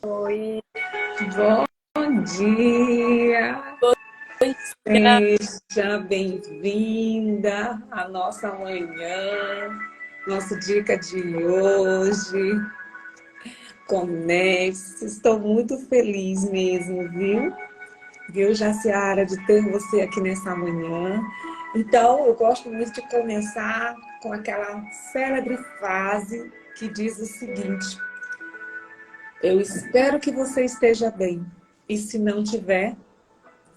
Oi, Bom dia! bom dia. Seja bem-vinda à nossa manhã, nosso dica de hoje. Conecte-se. Estou muito feliz mesmo, viu? Viu, Jaciara, de ter você aqui nessa manhã. Então, eu gosto muito de começar com aquela célebre frase que diz o seguinte: eu espero que você esteja bem, e se não tiver,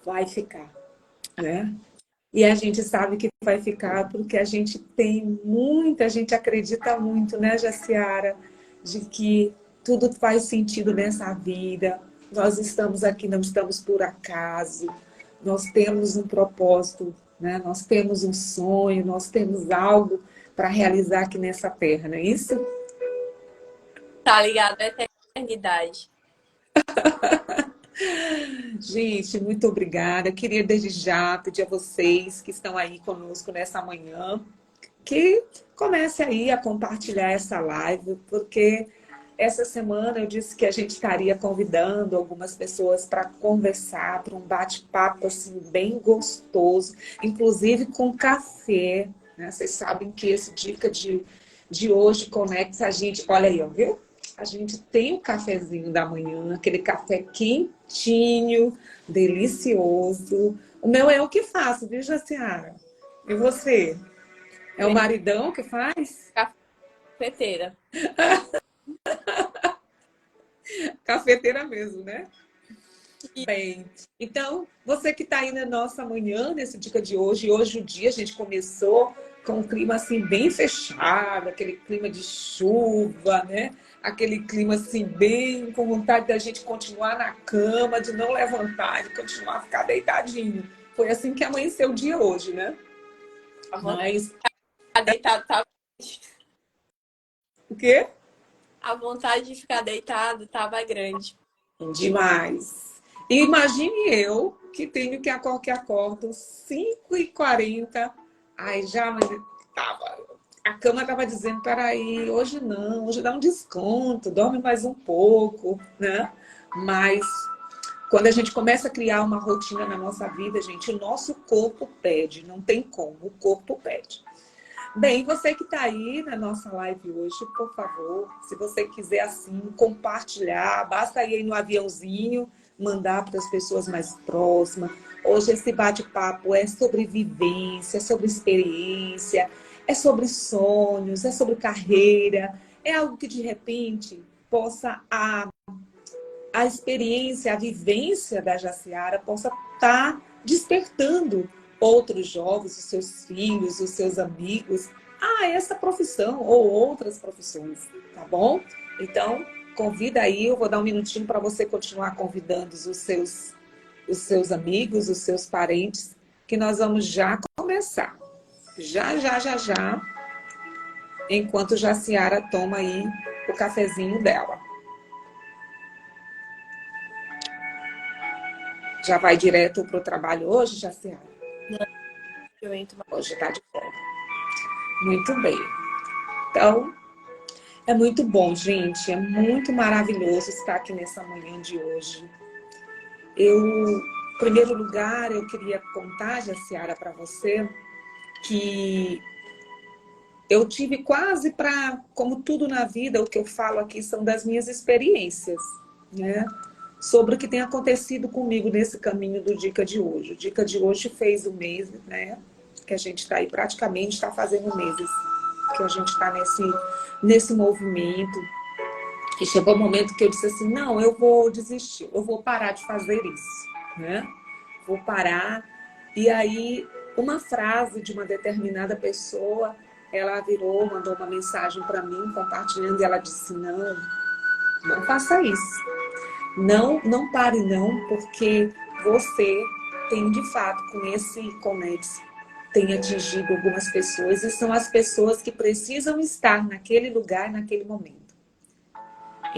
vai ficar, né? E a gente sabe que vai ficar porque a gente tem muita, a gente acredita muito, né, Jaciara, de que tudo faz sentido nessa vida. Nós estamos aqui, não estamos por acaso. Nós temos um propósito, né? Nós temos um sonho, nós temos algo para realizar aqui nessa terra, não é isso? Tá ligado à eternidade. Gente, muito obrigada. Queria desde já pedir a vocês que estão aí conosco nessa manhã que comece aí a compartilhar essa live, porque essa semana eu disse que a gente estaria convidando algumas pessoas para conversar, para um bate-papo assim bem gostoso, inclusive com café, né? Vocês sabem que esse dica de hoje conecta a gente. Olha aí, ó, viu? A gente tem o cafezinho da manhã, aquele café quentinho, delicioso. O meu é o que faço, viu, Jaciara? E você? É o Bem, maridão que faz? cafeteira. Cafeteira mesmo, né? E Bem, então, você que está aí na nossa manhã, nesse dica de hoje, hoje o dia a gente começou com um clima assim bem fechado, aquele clima de chuva, né? Aquele clima assim bem com vontade da gente continuar na cama, de não levantar, de continuar a ficar deitadinho. Foi assim que amanheceu o dia hoje, né? a vontade Mas de ficar deitado tava... o quê? A vontade de ficar deitado tava grande. Demais. E imagine eu que tenho que acordo 5h40. Ai, já, mas tava, a cama estava dizendo, peraí, hoje não, hoje dá um desconto, dorme mais um pouco, né? Mas quando a gente começa a criar uma rotina na nossa vida, gente, o nosso corpo pede, não tem como, o corpo pede. Bem, você que está aí na nossa live hoje, por favor, se você quiser assim compartilhar, basta ir aí no aviãozinho, mandar para as pessoas mais próximas. Hoje esse bate-papo é sobre vivência, é sobre experiência, é sobre sonhos, é sobre carreira, é algo que de repente possa a experiência, a vivência da Jaciara possa estar despertando outros jovens, os seus filhos, os seus amigos, a essa profissão ou outras profissões, tá bom? Então, convida aí, eu vou dar um minutinho para você continuar convidando os seus amigos, os seus parentes, que nós vamos já começar. Já, já, já, já, enquanto Jaciara toma aí o cafezinho dela. Já vai direto para o trabalho hoje, Jaciara? Não, eu entro mais. Hoje está de folga. Muito bem. Então, é muito bom, gente. É muito maravilhoso estar aqui nessa manhã de hoje. Em primeiro lugar, eu queria contar, Jaciara, para você, que eu tive quase para, como tudo na vida, o que eu falo aqui são das minhas experiências, né? Sobre o que tem acontecido comigo nesse caminho do Dica de hoje. O Dica de hoje fez um mês, né? Que a gente está aí, praticamente está fazendo meses que a gente está nesse movimento. E chegou o um momento que eu disse assim, não, eu vou desistir, eu vou parar de fazer isso, né? Vou parar. E aí, uma frase de uma determinada pessoa, ela virou, mandou uma mensagem para mim, compartilhando, e ela disse, não, não faça isso. Não, não pare não, porque você tem de fato com esse Conex, tem atingido algumas pessoas e são as pessoas que precisam estar naquele lugar, naquele momento.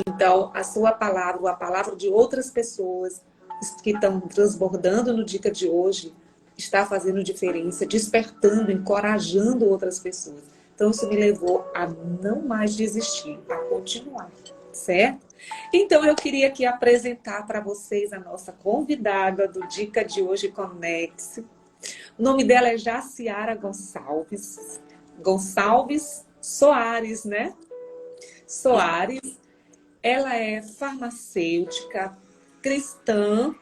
Então, a sua palavra, a palavra de outras pessoas que estão transbordando no Dica de hoje, está fazendo diferença, despertando, encorajando outras pessoas. Então, isso me levou a não mais desistir, a continuar, certo? Então, eu queria aqui apresentar para vocês a nossa convidada do Dica de hoje Conexe. O nome dela é Jaciara Gonçalves. Gonçalves Soares, né? Soares. Ela é farmacêutica, cristã,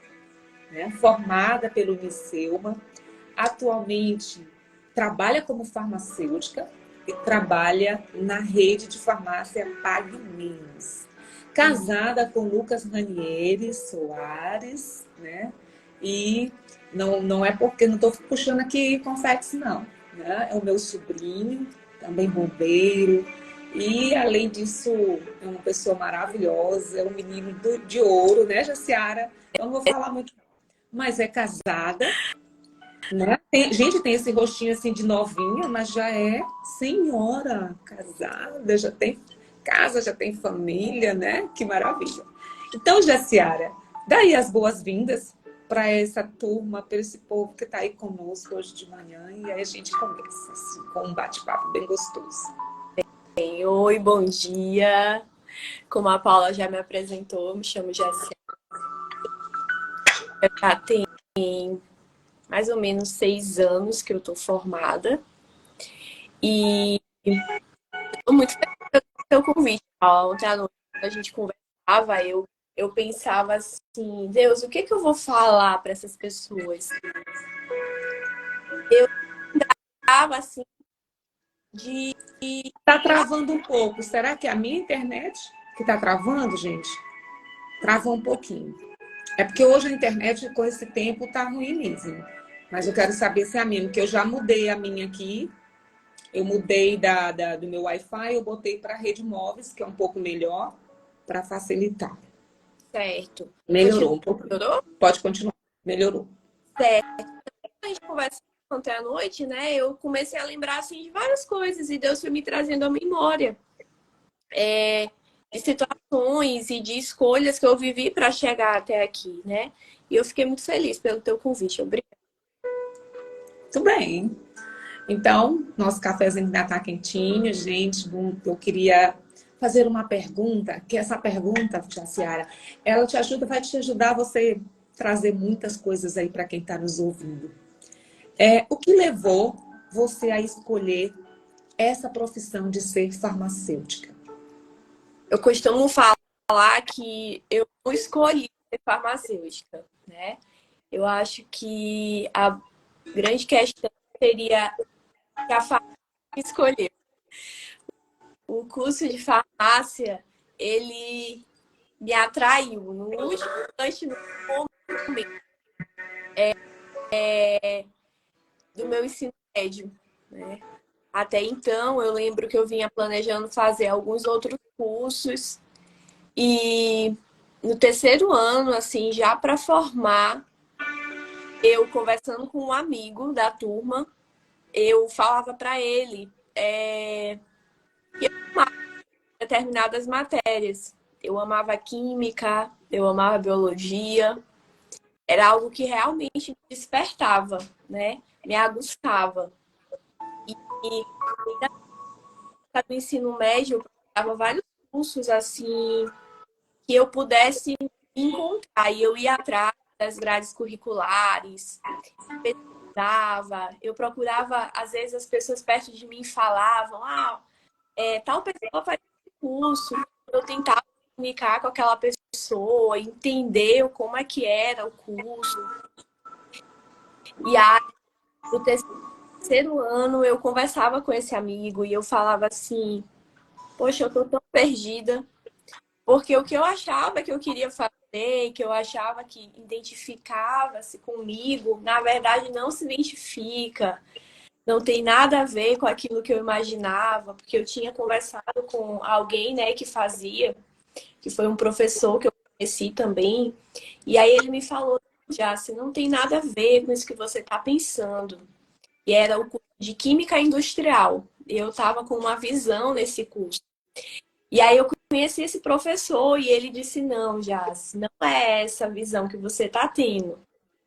né? Formada pelo Unicelma. Atualmente trabalha como farmacêutica e trabalha na rede de farmácia Pague Menos. Casada com Lucas Ranieri Soares, né? E não é porque não estou puxando aqui confetes, não. Né? É o meu sobrinho, também bombeiro. E, além disso, é uma pessoa maravilhosa, é um menino de ouro, né, Jaciara? Eu não vou falar muito, mas é casada, né? Gente, tem esse rostinho assim de novinha, mas já é senhora, casada, já tem casa, já tem família, né? Que maravilha. Então, Jaciara, daí as boas-vindas para essa turma, para esse povo que está aí conosco hoje de manhã, e aí a gente começa assim, com um bate-papo bem gostoso. Oi, bom dia. Como a Paula já me apresentou, me chamo Jéssica. Já tem mais ou menos 6 anos que eu tô formada. E estou muito feliz pelo seu convite, Paula. Ontem à noite, quando a gente conversava, eu pensava assim, Deus, o que que eu vou falar para essas pessoas? Eu estava assim de... Tá travando um pouco. Será que é a minha internet que tá travando, gente? Travou um pouquinho. É porque hoje a internet, com esse tempo, tá ruim mesmo. Mas eu quero saber se é a minha, porque eu já mudei a minha aqui. Eu mudei do meu Wi-Fi, eu botei para a rede móveis, que é um pouco melhor, para facilitar. Certo. Melhorou Continua, um pouquinho. melhorou? Pode continuar. Melhorou. Certo. A gente conversa ontem à noite, né? Eu comecei a lembrar assim de várias coisas e Deus foi me trazendo à memória de situações e de escolhas que eu vivi para chegar até aqui, né? E eu fiquei muito feliz pelo teu convite. Obrigada. Tudo bem. Então, nosso cafezinho ainda está quentinho, gente. Eu queria fazer uma pergunta, que essa pergunta, Jaciara, ela te ajuda, vai te ajudar a você trazer muitas coisas aí para quem está nos ouvindo. O que levou você a escolher essa profissão de ser farmacêutica? Eu costumo falar que eu não escolhi ser farmacêutica, né? Eu acho que a grande questão seria que a farmácia escolheu. O curso de farmácia, ele me atraiu no último instante, no momento do meu ensino médio, né? Até então, eu lembro que eu vinha planejando fazer alguns outros cursos e no terceiro ano, assim, já para formar, eu conversando com um amigo da turma, eu falava para ele que eu amava determinadas matérias. Eu amava química, eu amava biologia, era algo que realmente me despertava, né? Me aguçava. E no ensino médio, eu procurava vários cursos assim que eu pudesse encontrar. E eu ia atrás das grades curriculares, pesquisava, eu procurava, às vezes as pessoas perto de mim falavam, tal pessoa faz esse curso. Eu tentava comunicar com aquela pessoa, entender como é que era o curso. E aí, no terceiro ano, eu conversava com esse amigo e eu falava assim, poxa, eu tô tão perdida. Porque o que eu achava que eu queria fazer, que eu achava que identificava-se comigo, na verdade não se identifica, não tem nada a ver com aquilo que eu imaginava, porque eu tinha conversado com alguém, né, que fazia, que foi um professor que eu conheci também, e aí ele me falou, já, se não tem nada a ver com isso que você está pensando. E era o curso de Química Industrial. Eu estava com uma visão nesse curso. E aí eu conheci esse professor e ele disse, não, Jás, não é essa visão que você está tendo.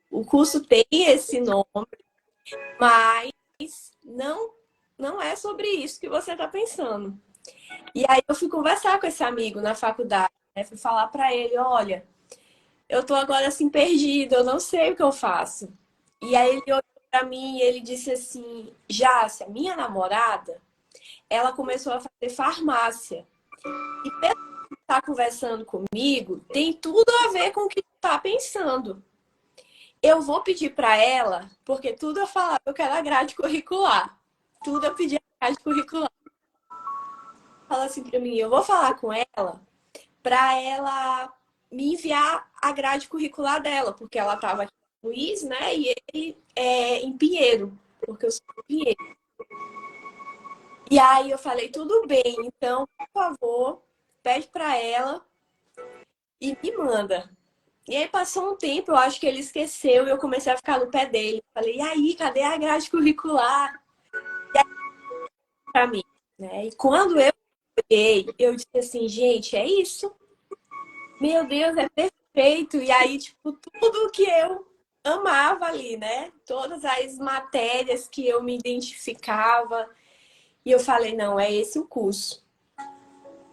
O curso tem esse nome, mas não, não é sobre isso que você está pensando. E aí eu fui conversar com esse amigo na faculdade. né? Fui falar para ele, olha, eu tô agora assim perdida, eu não sei o que eu faço. E aí ele olhou para mim e ele disse assim, Jácia, minha namorada, ela começou a fazer farmácia. E pelo que tá conversando comigo, tem tudo a ver com o que tu tá pensando. Eu vou pedir para ela, porque tudo eu falava, eu quero a grade curricular. Tudo eu pedi a grade curricular. Fala assim para mim, eu vou falar com ela para ela me enviar a grade curricular dela, porque ela estava aqui em Luiz, né? E ele é em Pinheiro, porque eu sou de Pinheiro. E aí eu falei, tudo bem, então, por favor, pede para ela e me manda. E aí passou um tempo, eu acho que ele esqueceu e eu comecei a ficar no pé dele. Falei, e aí, cadê a grade curricular? Para mim, né? E quando eu olhei, eu disse assim, gente, é isso. Meu Deus, é perfeito. E aí, tipo, tudo que eu amava ali, né? Todas as matérias que eu me identificava. E eu falei, não, é esse o curso.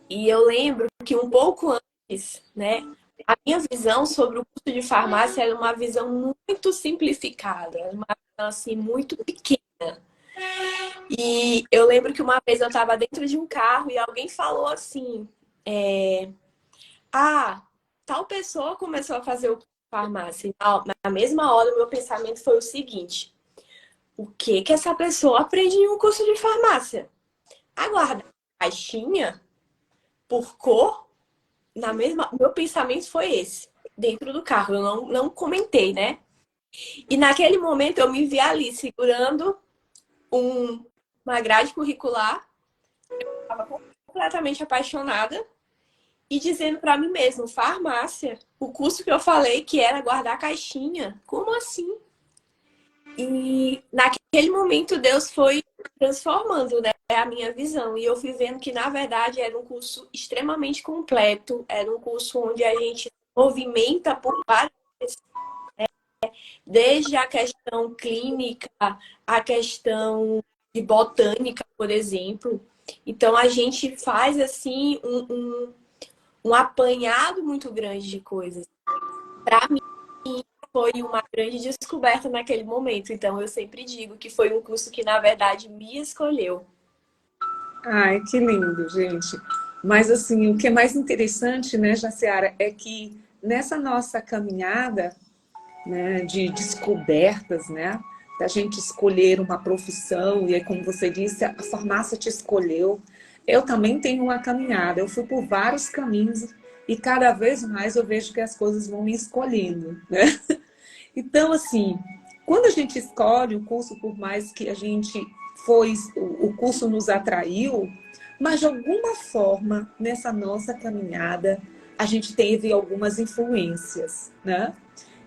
E eu lembro que um pouco antes, né? A minha visão sobre o curso de farmácia era uma visão muito simplificada, uma visão assim muito pequena. E eu lembro que uma vez eu estava dentro de um carro e alguém falou assim: ah, tal pessoa começou a fazer o curso de farmácia. E na mesma hora, o meu pensamento foi o seguinte: o que que essa pessoa aprende em um curso de farmácia? Aguarda a caixinha por cor? Na mesma, meu pensamento foi esse, dentro do carro. Eu não comentei, né? E naquele momento eu me vi ali segurando uma grade curricular, estava completamente apaixonada e dizendo para mim mesmo, farmácia, o curso que eu falei que era guardar caixinha, como assim? E naquele momento Deus foi transformando, né, a minha visão e eu fui vendo que na verdade era um curso extremamente completo, era um curso onde a gente movimenta por várias, desde a questão clínica, a questão de botânica, por exemplo. Então a gente faz assim um apanhado muito grande de coisas. Para mim foi uma grande descoberta naquele momento. Então eu sempre digo que foi um curso que na verdade me escolheu. Ai, que lindo, gente. Mas assim, o que é mais interessante, né, Jaciara, é que nessa nossa caminhada, né, de descobertas, né, da gente escolher uma profissão, e aí, como você disse, a farmácia te escolheu. Eu também tenho uma caminhada, eu fui por vários caminhos e cada vez mais eu vejo que as coisas vão me escolhendo, né? Então, assim, quando a gente escolhe o curso, por mais que a gente foi, o curso nos atraiu, mas de alguma forma, nessa nossa caminhada, a gente teve algumas influências, né?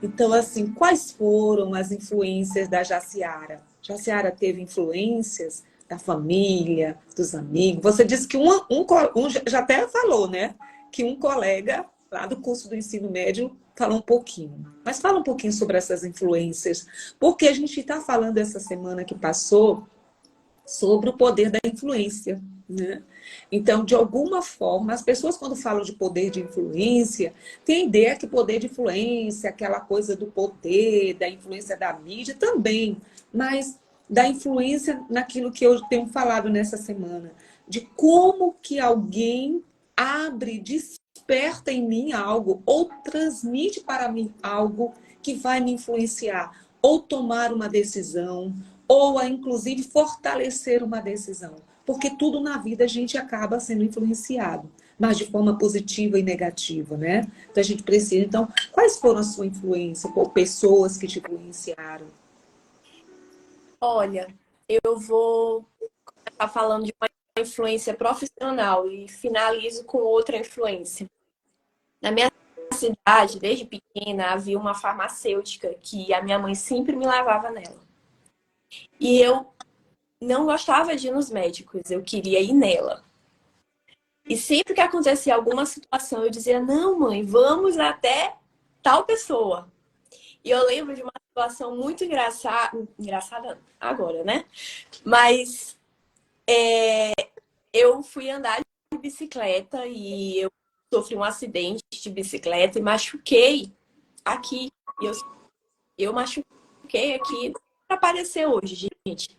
Então, assim, quais foram as influências da Jaciara? Jaciara teve influências da família, dos amigos. Você disse que um já até falou, né? Que um colega lá do curso do ensino médio falou um pouquinho. Mas fala um pouquinho sobre essas influências, porque a gente está falando essa semana que passou sobre o poder da influência, né? Então, de alguma forma, as pessoas quando falam de poder de influência, têm a ideia que poder de influência, aquela coisa do poder, da influência da mídia também, mas da influência naquilo que eu tenho falado nessa semana, de como que alguém abre, desperta em mim algo, ou transmite para mim algo que vai me influenciar, ou tomar uma decisão, ou a inclusive fortalecer uma decisão. Porque tudo na vida a gente acaba sendo influenciado, mas de forma positiva e negativa, né? Então a gente precisa. Então, quais foram a sua influência por pessoas que te influenciaram? Olha, eu vou estar falando de uma influência profissional e finalizo com outra influência. Na minha cidade, desde pequena, havia uma farmacêutica que a minha mãe sempre me levava nela. E eu não gostava de ir nos médicos, eu queria ir nela. E sempre que acontecia alguma situação, eu dizia: não, mãe, vamos até tal pessoa. E eu lembro de uma situação muito engraçada agora, né? Mas eu fui andar de bicicleta e eu sofri um acidente de bicicleta e machuquei aqui. E eu machuquei aqui para aparecer hoje, gente.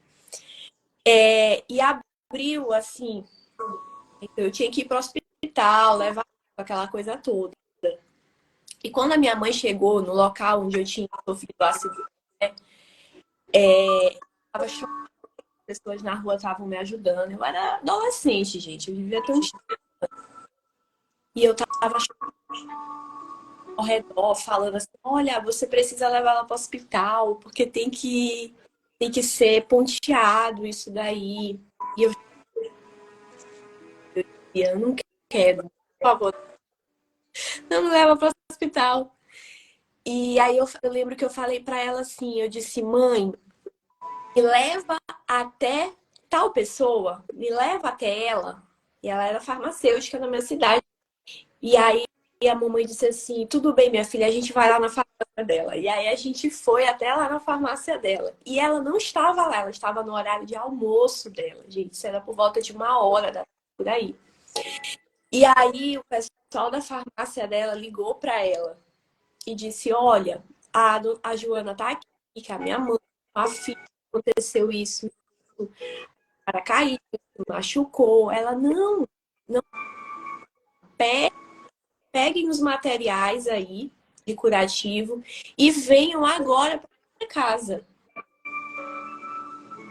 E abriu, assim, eu tinha que ir para o hospital, levar aquela coisa toda. E quando a minha mãe chegou no local onde eu tinha sofrido o acidente, estava chorando, as pessoas na rua estavam me ajudando. Eu era adolescente, gente, eu vivia tão... E eu tava ao redor falando assim, olha, você precisa levar ela para o hospital, porque tem que ser ponteado isso daí. E eu não quero, por favor, não me leva para o hospital. E aí eu lembro que eu falei para ela assim, eu disse, mãe, me leva até tal pessoa, me leva até ela. E ela era farmacêutica na minha cidade. E aí a mamãe disse assim, tudo bem, minha filha, a gente vai lá na farmácia dela. E aí a gente foi até lá na farmácia dela. E ela não estava lá, ela estava no horário de almoço dela, gente. Isso era por volta de 1 hora por aí. E aí o pessoal da farmácia dela ligou para ela e disse, olha, a Joana tá aqui, que é a minha mãe, a filha, aconteceu isso, para cair, machucou. Ela, não, não, peguem os materiais aí de curativo e venham agora para minha casa.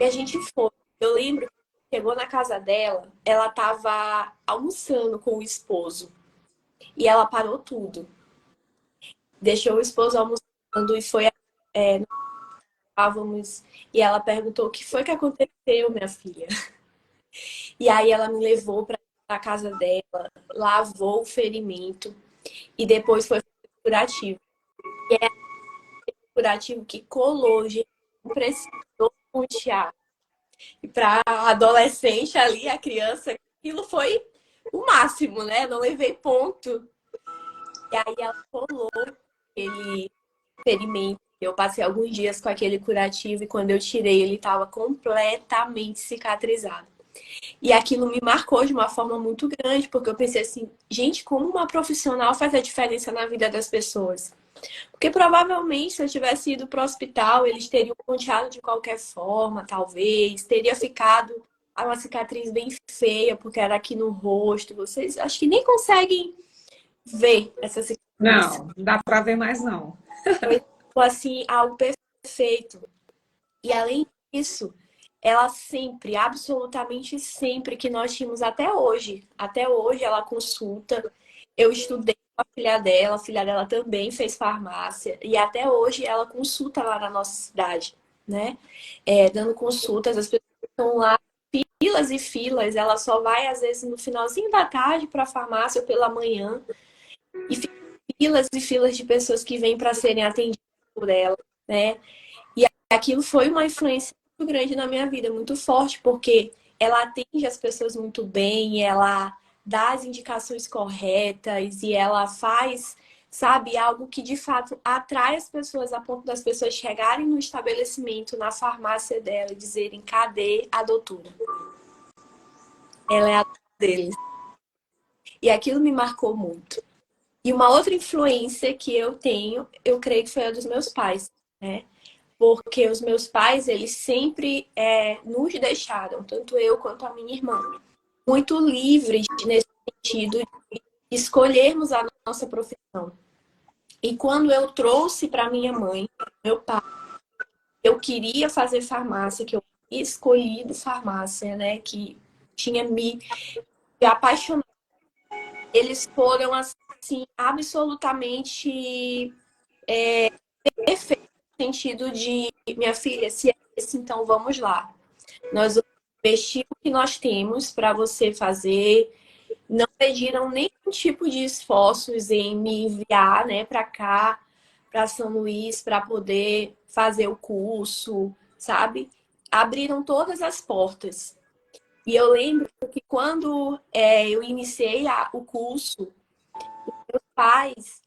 E a gente foi. Eu lembro que chegou na casa dela, ela estava almoçando com o esposo e ela parou tudo. Deixou o esposo almoçando e foi. Estávamos, e ela perguntou o que foi que aconteceu, minha filha. E aí ela me levou para a casa dela, lavou o ferimento e depois foi curativo. E é curativo que colou, gente, não precisou pontear. E para adolescente ali, a criança, aquilo foi o máximo, né? Não levei ponto. E aí ela colou aquele ferimento. Eu passei alguns dias com aquele curativo e quando eu tirei, ele estava completamente cicatrizado. E aquilo me marcou de uma forma muito grande, porque eu pensei assim, gente, como uma profissional faz a diferença na vida das pessoas? Porque provavelmente se eu tivesse ido para o hospital, eles teriam ponteado de qualquer forma, talvez, teria ficado uma cicatriz bem feia, porque era aqui no rosto. Vocês acho que nem conseguem ver essa cicatriz. Não, não dá para ver mais não. Foi assim, algo perfeito. E além disso, ela sempre, absolutamente sempre que nós tínhamos até hoje ela consulta. Eu estudei com a filha dela também fez farmácia e até hoje ela consulta lá na nossa cidade, né? Dando consultas, as pessoas estão lá filas e filas, ela só vai às vezes no finalzinho da tarde para a farmácia ou pela manhã e filas e filas de pessoas que vêm para serem atendidas por ela, né? E aquilo foi uma influência muito grande na minha vida, muito forte, porque ela atende as pessoas muito bem, ela dá as indicações corretas e ela faz, sabe, algo que de fato atrai as pessoas a ponto das pessoas chegarem no estabelecimento, na farmácia dela e dizerem: cadê a doutora? Ela é a deles. E aquilo me marcou muito. E uma outra influência que eu tenho, eu creio que foi a dos meus pais, né? Porque os meus pais, eles sempre nos deixaram, tanto eu quanto a minha irmã, muito livres nesse sentido de escolhermos a nossa profissão. E quando eu trouxe para minha mãe, meu pai, eu queria fazer farmácia, que eu escolhido farmácia, né, que tinha me apaixonado. Eles foram assim absolutamente perfeitos no sentido de, minha filha, se é esse, então vamos lá. Nós vamos investir o que nós temos para você fazer. Não pediram nenhum tipo de esforços em me enviar, né, para cá, para São Luís, para poder fazer o curso, sabe? Abriram todas as portas. E eu lembro que quando eu iniciei o curso, meus pais,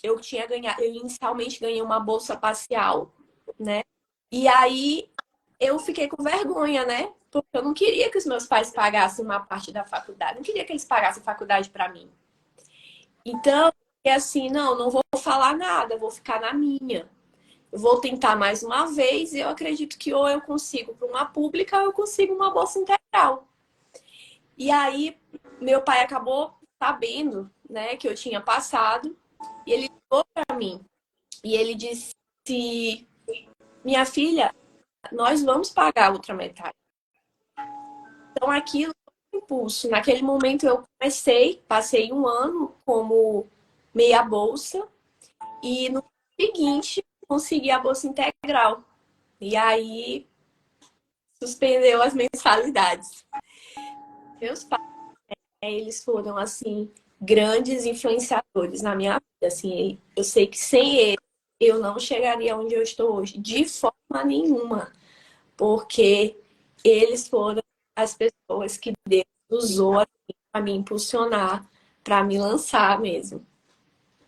eu tinha ganhado, eu inicialmente ganhei uma bolsa parcial, né? E aí eu fiquei com vergonha, né? porque eu não queria que os meus pais pagassem uma parte da faculdade, não queria que eles pagassem faculdade para mim. Então, é assim, não, não vou falar nada, vou ficar na minha. Eu vou tentar mais uma vez e eu acredito que ou eu consigo para uma pública ou eu consigo uma bolsa integral. E aí, meu pai acabou sabendo, né, que eu tinha passado e ele ligou para mim e ele disse: minha filha, nós vamos pagar a outra metade. Então, aquilo foi um impulso. Naquele momento, eu passei um ano como meia bolsa e no seguinte, consegui a bolsa integral. E aí, suspendeu as mensalidades. Meus pais, eles foram, assim, grandes influenciadores na minha vida. Assim, eu sei que sem eles, eu não chegaria onde eu estou hoje, de forma nenhuma. Porque eles foram as pessoas que Deus usou assim, para me impulsionar, para me lançar mesmo.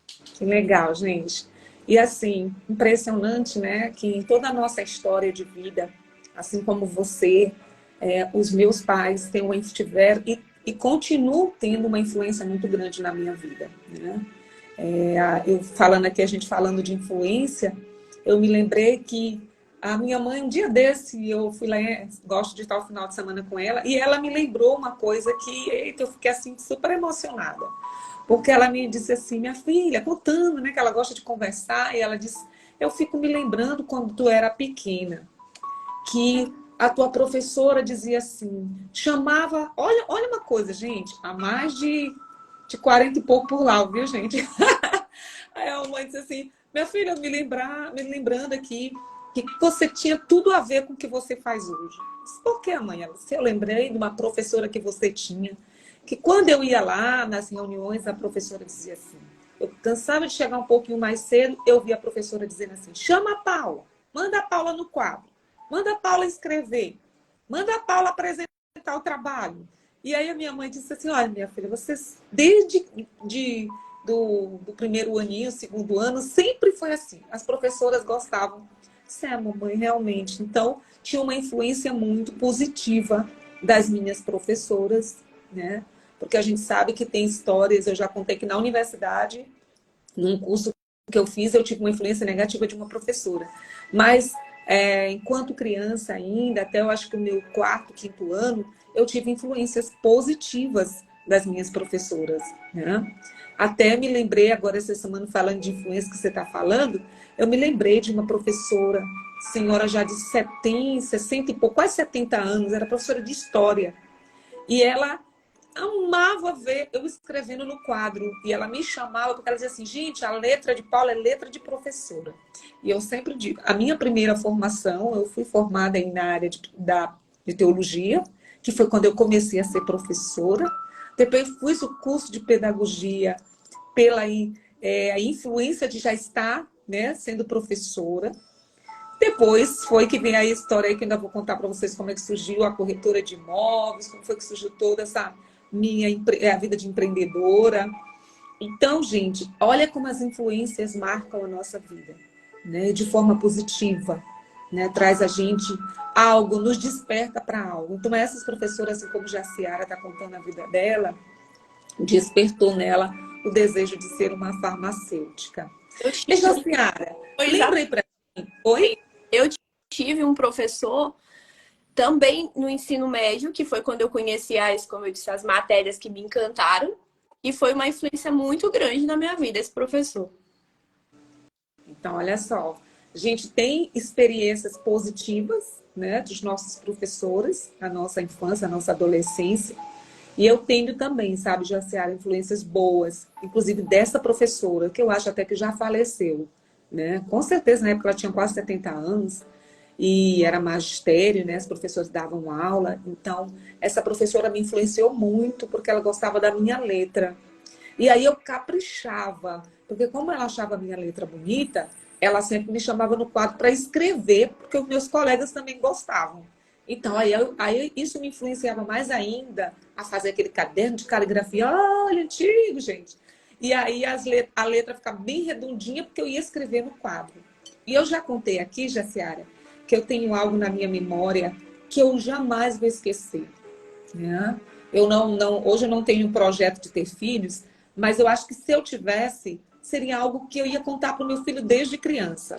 Que legal, gente. E assim, impressionante, né? Que em toda a nossa história de vida, assim como você, os meus pais tiveram e continuam tendo uma influência muito grande na minha vida, né? Eu falando aqui, a gente falando de influência, eu me lembrei que a minha mãe, um dia desse, eu fui lá, gosto de estar o final de semana com ela, e ela me lembrou uma coisa que, eita, eu fiquei assim super emocionada. Porque ela me disse assim, minha filha, contando, né, que ela gosta de conversar, e ela disse, eu fico me lembrando quando tu era pequena, que a tua professora dizia assim, chamava, olha uma coisa, gente, há mais de 40 e pouco por lá, viu, gente? Aí a mãe disse assim, minha filha, me lembrando aqui que você tinha tudo a ver com o que você faz hoje. Por que, mãe? Eu lembrei de uma professora que você tinha, que quando eu ia lá nas reuniões, a professora dizia assim, eu cansava de chegar um pouquinho mais cedo, eu via a professora dizendo assim, chama a Paula, manda a Paula no quadro, manda a Paula escrever, manda a Paula apresentar o trabalho. E aí a minha mãe disse assim, olha, minha filha, você desde do primeiro aninho, segundo ano, sempre foi assim. As professoras gostavam. Disse, mamãe, realmente. Então, tinha uma influência muito positiva das minhas professoras, né? Porque a gente sabe que tem histórias, eu já contei que na universidade, num curso que eu fiz, eu tive uma influência negativa de uma professora. Mas, enquanto criança ainda, até eu acho que o meu quarto, quinto ano, eu tive influências positivas das minhas professoras, né? Até me lembrei, agora essa semana, falando de influência que você está falando, eu me lembrei de uma professora, senhora já de 70, 60 e pouco, quase 70 anos, era professora de história. E ela amava ver eu escrevendo no quadro. E ela me chamava, porque ela dizia assim, gente, a letra de Paula é letra de professora. E eu sempre digo, a minha primeira formação, eu fui formada aí na área de teologia, que foi quando eu comecei a ser professora. Depois fiz o curso de pedagogia pela a influência de já estar, né, sendo professora. Depois foi que vem a história aí que eu ainda vou contar para vocês como é que surgiu a corretora de imóveis, como foi que surgiu toda essa a vida de empreendedora. Então, gente, olha como as influências marcam a nossa vida, né? De forma positiva, né? Traz a gente algo, nos desperta para algo. Então, essas professoras, assim como já a Ciara está contando a vida dela, despertou nela o desejo de ser uma farmacêutica. Eu E tive, Jaciara, lembra aí para mim? Oi? eu tive um professor também no ensino médio, que foi quando eu conheci como eu disse, as matérias que me encantaram, e foi uma influência muito grande na minha vida, esse professor. Então, olha só, a gente tem experiências positivas, né, dos nossos professores, na nossa infância, na nossa adolescência, e eu tenho também, sabe, Jaciara, influências boas, inclusive dessa professora, que eu acho até que já faleceu, né? Com certeza, na época ela tinha quase 70 anos, e era magistério, né? As professoras davam aula, então essa professora me influenciou muito, porque ela gostava da minha letra. E aí eu caprichava, porque como ela achava a minha letra bonita, ela sempre me chamava no quadro para escrever, porque os meus colegas também gostavam. Então, aí isso me influenciava mais ainda a fazer aquele caderno de caligrafia, olha, antigo, gente. E aí a letra ficava bem redondinha, porque eu ia escrever no quadro. E eu já contei aqui, Jaciara, que eu tenho algo na minha memória que eu jamais vou esquecer, né? Hoje eu não tenho um projeto de ter filhos, mas eu acho que se eu tivesse, seria algo que eu ia contar para o meu filho desde criança.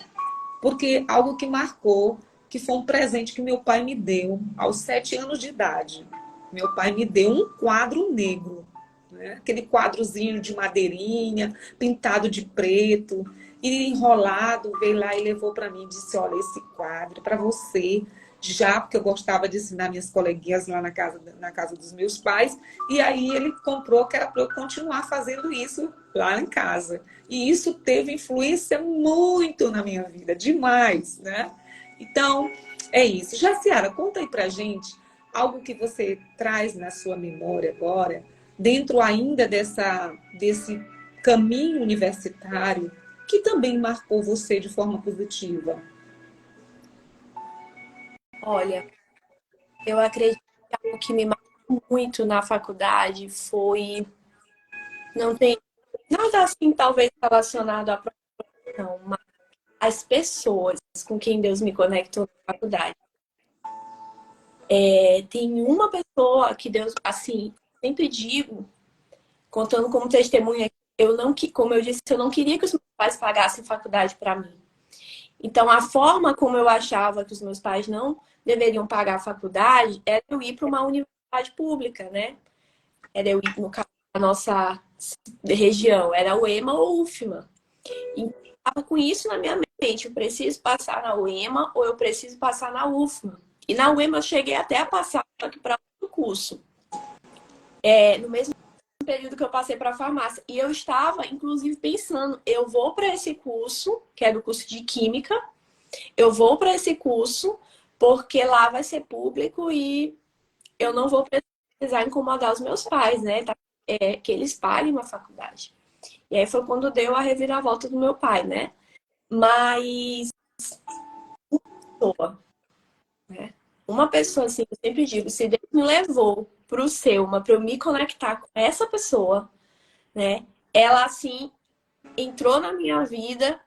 Porque algo que marcou, que foi um presente que meu pai me deu aos 7 anos de idade. Meu pai me deu um quadro negro, né? Aquele quadrozinho de madeirinha, pintado de preto, e enrolado, veio lá e levou para mim e disse, olha, esse quadro é para você, já porque eu gostava de ensinar minhas coleguinhas lá na casa dos meus pais, e aí ele comprou que era para eu continuar fazendo isso lá em casa. E isso teve influência muito na minha vida, demais, né? Então, é isso. Jaciara, conta aí pra gente algo que você traz na sua memória agora, dentro ainda desse caminho universitário, que também marcou você de forma positiva. Olha, eu acredito que algo que me marcou muito na faculdade foi, não tem nada assim talvez relacionado à profissão, mas as pessoas com quem Deus me conectou na faculdade. Tem uma pessoa que Deus, assim, sempre digo, contando como testemunha, eu não, como eu disse, eu não queria que os meus pais pagassem faculdade para mim. Então, a forma como eu achava que os meus pais não deveriam pagar a faculdade era eu ir para uma universidade pública, né? Era eu ir, no caso da nossa região, era o EMA ou UFMA. Então, eu estava com isso na minha mente, eu preciso passar na UEMA ou eu preciso passar na UFMA. E na UEMA eu cheguei até a passar para outro curso. No mesmo período que eu passei para a farmácia. E eu estava, inclusive, pensando, eu vou para esse curso, que é do curso de Química, eu vou para esse curso porque lá vai ser público e eu não vou precisar incomodar os meus pais, né? Que eles paguem uma faculdade. E aí foi quando deu a reviravolta do meu pai, né? Mas né? Uma pessoa, assim, eu sempre digo, se Deus me levou para o Selma, para eu me conectar com essa pessoa, né? Ela, assim, entrou na minha vida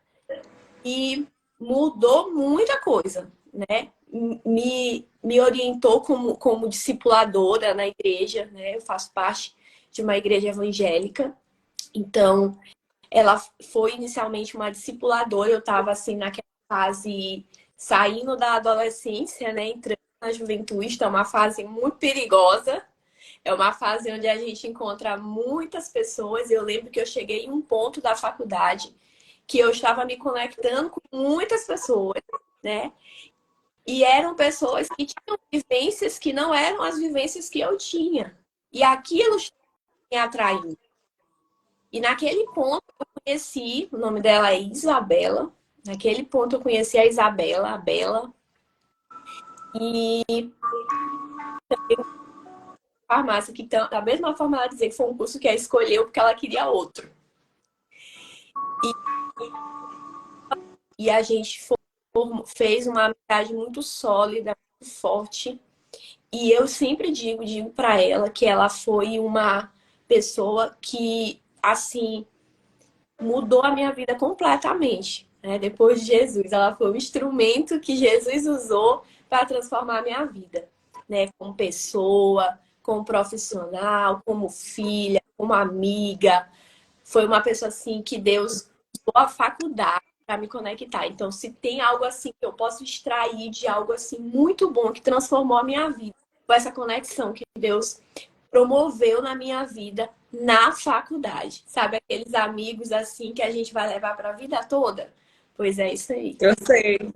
e mudou muita coisa, né? Me orientou como discipuladora na igreja, né? Eu faço parte de uma igreja evangélica. Então, ela foi inicialmente uma discipuladora. Eu estava, assim, naquela fase, saindo da adolescência, né? Entrando na juventude. Então, é uma fase muito perigosa. É uma fase onde a gente encontra muitas pessoas. Eu lembro que eu cheguei em um ponto da faculdade que eu estava me conectando com muitas pessoas, né? E eram pessoas que tinham vivências que não eram as vivências que eu tinha. E aquilo me atraiu. E naquele ponto eu conheci, o nome dela é Isabela. Naquele ponto eu conheci a Isabela, a Bela. E farmácia, que da mesma forma ela dizer que foi um curso que ela escolheu porque ela queria outro. E a gente fez uma amizade muito sólida, muito forte. E eu sempre digo para ela que ela foi uma pessoa que, assim, mudou a minha vida completamente, né? Depois de Jesus, ela foi o instrumento que Jesus usou para transformar a minha vida, né? Como pessoa, como profissional, como filha, como amiga. Foi uma pessoa assim que Deus usou a faculdade para me conectar. Então, se tem algo assim que eu posso extrair de algo assim muito bom que transformou a minha vida, foi essa conexão que Deus promoveu na minha vida na faculdade. Sabe aqueles amigos assim que a gente vai levar para a vida toda? Pois é isso aí. Eu sei.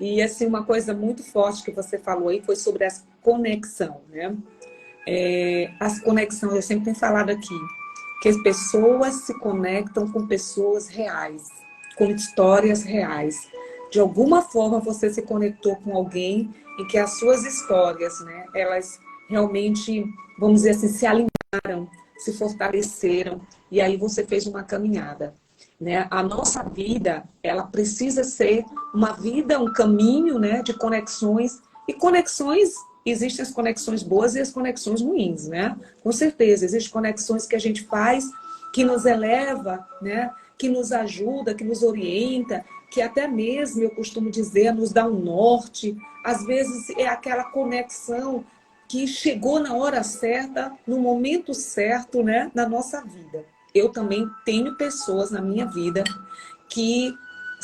E assim, uma coisa muito forte que você falou aí foi sobre a conexão, né? As conexões, eu sempre tenho falado aqui, que as pessoas se conectam com pessoas reais, com histórias reais. De alguma forma você se conectou com alguém em que as suas histórias, né, elas realmente, vamos dizer assim, se alinharam, se fortaleceram, e aí você fez uma caminhada. Né? A nossa vida, ela precisa ser uma vida, um caminho, né, de conexões, e conexões, existem as conexões boas e as conexões ruins, né? Com certeza, existem conexões que a gente faz, que nos eleva, né? que nos ajuda, que nos orienta, que até mesmo, eu costumo dizer, nos dá um norte. Às vezes é aquela conexão que chegou na hora certa, no momento certo, né, na nossa vida. Eu também tenho pessoas na minha vida que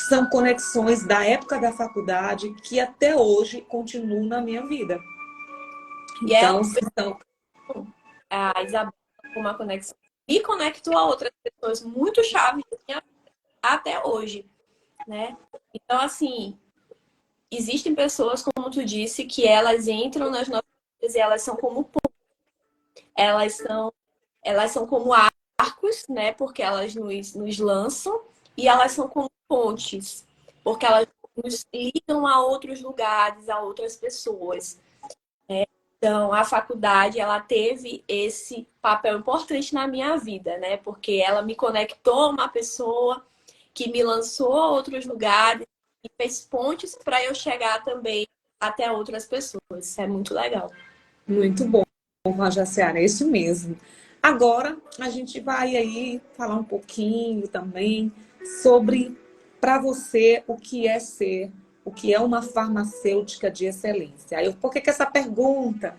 são conexões da época da faculdade que até hoje continuam na minha vida. E ela, Então, são... a Isabela, com uma conexão, me conectou a outras pessoas muito chaves da minha vida, até hoje, né? Então, assim, existem pessoas, como tu disse, que elas entram nas nossas vidas e elas são como elas são, elas são como arcos, né? Porque elas nos lançam e elas são como pontes, porque elas nos ligam a outros lugares, a outras pessoas. Então, a faculdade, ela teve esse papel importante na minha vida, né? Porque ela me conectou a uma pessoa que me lançou a outros lugares e fez pontes para eu chegar também até outras pessoas. Isso é muito legal. Muito bom, Jaciara, é isso mesmo. Agora, a gente vai aí falar um pouquinho também sobre, para você, o que é ser, o que é uma farmacêutica de excelência. Aí, por que essa pergunta?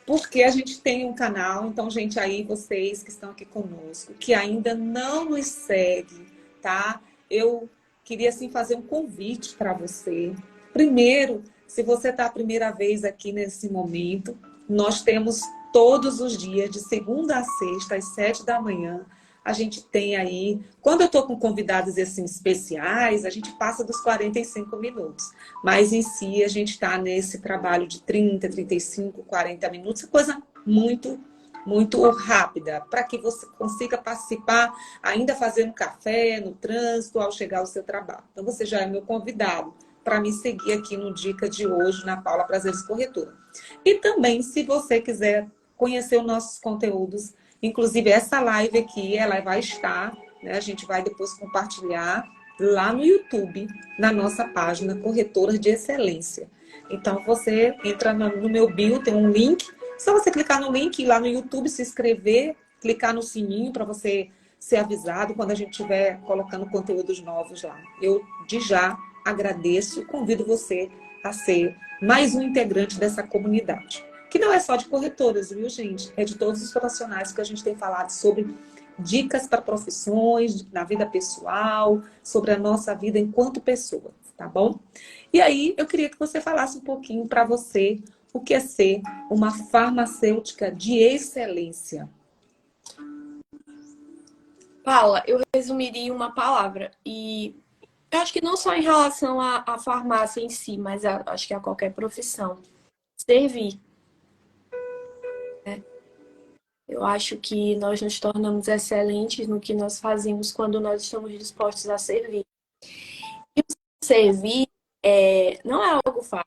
Porque a gente tem um canal, então, gente, aí vocês que estão aqui conosco, que ainda não nos segue, tá? Eu queria, assim, fazer um convite para você. Primeiro, se você está a primeira vez aqui nesse momento, nós temos todos os dias, de segunda a sexta, às 7 da manhã, a gente tem aí... Quando eu estou com convidados assim, especiais, a gente passa dos 45 minutos. Mas em si, a gente está nesse trabalho de 30, 35, 40 minutos, coisa muito, muito rápida, para que você consiga participar, ainda fazendo café, no trânsito, ao chegar ao seu trabalho. Então, você já é meu convidado para me seguir aqui no Dica de hoje, na Paula Prazeres Corretora. E também, se você quiser conhecer os nossos conteúdos, inclusive essa live aqui, ela vai estar, né, a gente vai depois compartilhar lá no YouTube, na nossa página Corretora de Excelência. Então, você entra no meu bio, tem um link, só você clicar no link, ir lá no YouTube, se inscrever, clicar no sininho para você ser avisado quando a gente estiver colocando conteúdos novos lá. Eu, de já, agradeço e convido você a ser mais um integrante dessa comunidade. Que não é só de corretoras, viu, gente? É de todos os profissionais que a gente tem falado sobre dicas para profissões, na vida pessoal, sobre a nossa vida enquanto pessoa, tá bom? E aí, eu queria que você falasse um pouquinho para você o que é ser uma farmacêutica de excelência. Paula, eu resumiria em uma palavra. E eu acho que não só em relação à farmácia em si, mas acho que a qualquer profissão. Servir. Eu acho que nós nos tornamos excelentes no que nós fazemos quando nós estamos dispostos a servir. E o servir não é algo fácil,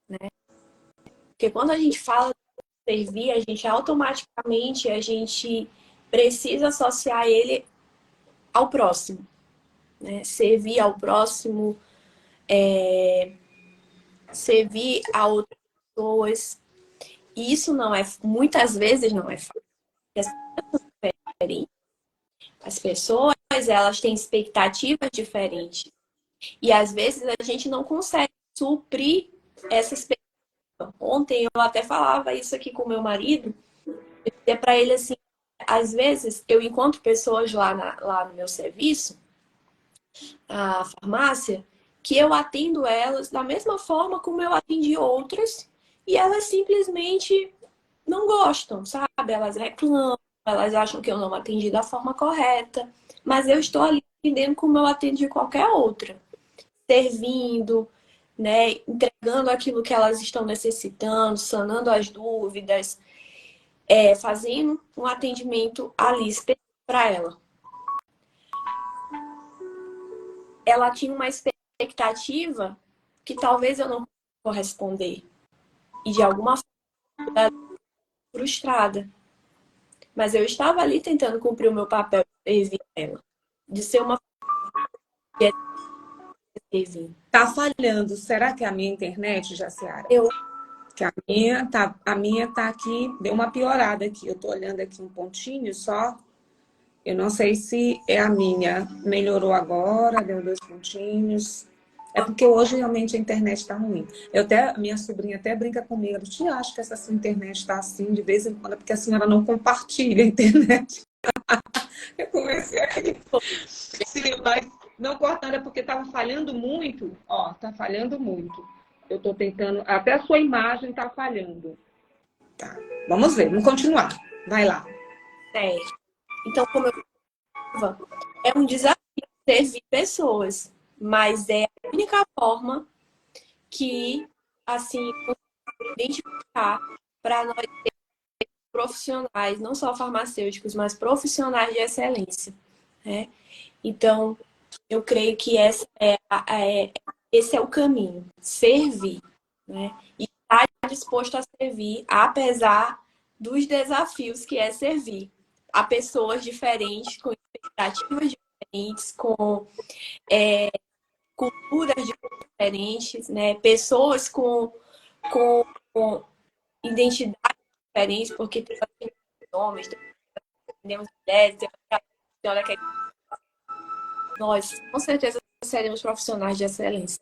né? Porque quando a gente fala de servir, a gente automaticamente a gente precisa associar ele ao próximo, né? Servir ao próximo, servir a outras pessoas. E isso não é, muitas vezes não é fácil. As pessoas, elas têm expectativas diferentes. E às vezes a gente não consegue suprir essa expectativa. Ontem eu até falava isso aqui com meu marido, eu dizia para ele assim, às vezes eu encontro pessoas lá no meu serviço, a farmácia, que eu atendo elas da mesma forma como eu atendi outras, e elas simplesmente não gostam, sabe? Elas reclamam, elas acham que eu não atendi da forma correta, mas eu estou ali atendendo como eu atendi qualquer outra, servindo, né, entregando aquilo que elas estão necessitando, sanando as dúvidas, fazendo um atendimento ali específico para ela. Ela tinha uma expectativa que talvez eu não corresponder e de alguma forma frustrada. Mas eu estava ali tentando cumprir o meu papel de servir ela, de ser uma servir. Tá falhando. Será que é a minha internet, Jaciara? Eu Que a minha tá aqui, deu uma piorada aqui. Eu tô olhando aqui um pontinho só. Eu não sei se é a minha. Melhorou agora, deu 2 pontinhos. É porque hoje realmente a internet está ruim. A minha sobrinha até brinca comigo. Ela te acha que essa sua internet está assim de vez em quando, é porque a senhora não compartilha a internet. Eu comecei a rir. Sim, mas não cortando, é porque estava falhando muito. Ó, tá falhando muito. Eu estou tentando. Até a sua imagem está falhando. Tá. Vamos ver, vamos continuar. Vai lá. Certo. Então, como eu falava, é um desafio servir pessoas, mas é a única forma que, assim, identificar para nós profissionais, não só farmacêuticos, mas profissionais de excelência, né? Então, eu creio que esse é o caminho, servir, né? E estar disposto a servir, apesar dos desafios que é servir a pessoas diferentes, com expectativas diferentes, com culturas diferentes, né? Pessoas com identidades diferentes, porque tem homens, temos mulheres, temos senhora que nós, com certeza, seremos profissionais de excelência.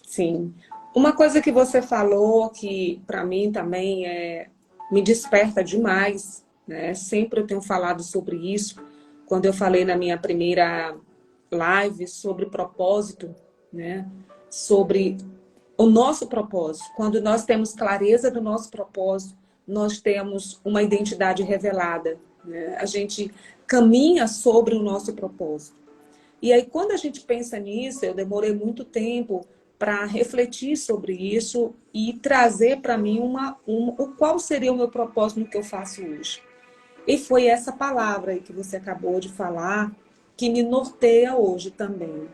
Sim. Uma coisa que você falou que para mim também me desperta demais, né? Sempre eu tenho falado sobre isso. Quando eu falei na minha primeira live sobre propósito, né? Sobre o nosso propósito. Quando nós temos clareza do nosso propósito, nós temos uma identidade revelada, né? A gente caminha sobre o nosso propósito. E aí, quando a gente pensa nisso, eu demorei muito tempo para refletir sobre isso e trazer para mim o qual seria o meu propósito no que eu faço hoje. E foi essa palavra aí que você acabou de falar que me norteia hoje também,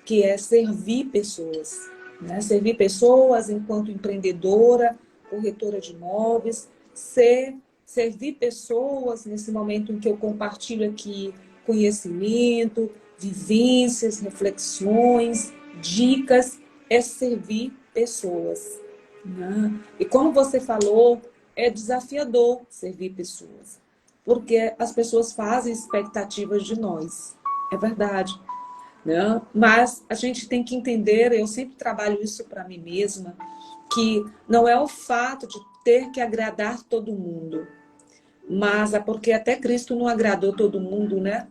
que é servir pessoas, né? Servir pessoas enquanto empreendedora, corretora de imóveis, servir pessoas nesse momento em que eu compartilho aqui conhecimento, vivências, reflexões, dicas, é servir pessoas, né? E como você falou, é desafiador servir pessoas, porque as pessoas fazem expectativas de nós. É verdade, né? Mas a gente tem que entender, eu sempre trabalho isso para mim mesma, que não é o fato de ter que agradar todo mundo, mas é porque até Cristo não agradou todo mundo, né?